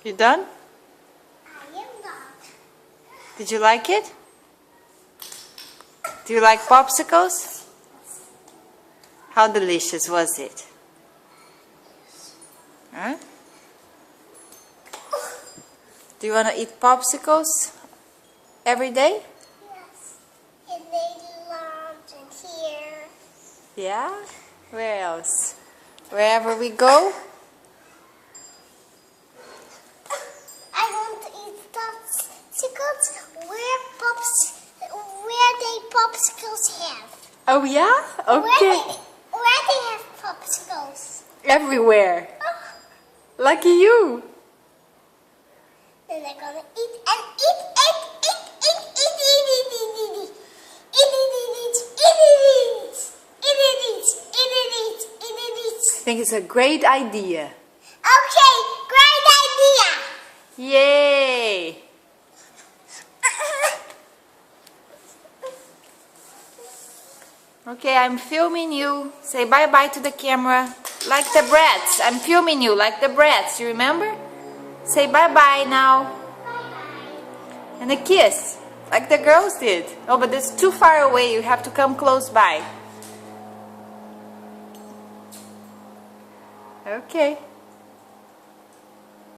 You done? I am not. Did you like it? Do you like popsicles? How delicious was it? Huh? Do you want to eat popsicles every day? Yes. And they lunch and here. Yeah? Where else? Wherever we go? I want to eat popsicles where they popsicles have. Oh yeah? Okay. Where they have popsicles. Everywhere. Oh, Lucky you. then they're gonna eat and eat. I think it's a great idea. Okay, great idea. Yay! Okay, I'm filming you. Say bye-bye to the camera. Like the brats. I'm filming you like the brats. You remember? Say bye-bye now. Bye-bye. And a kiss. Like the girls did. Oh, but it's too far away. You have to come close by. Okay.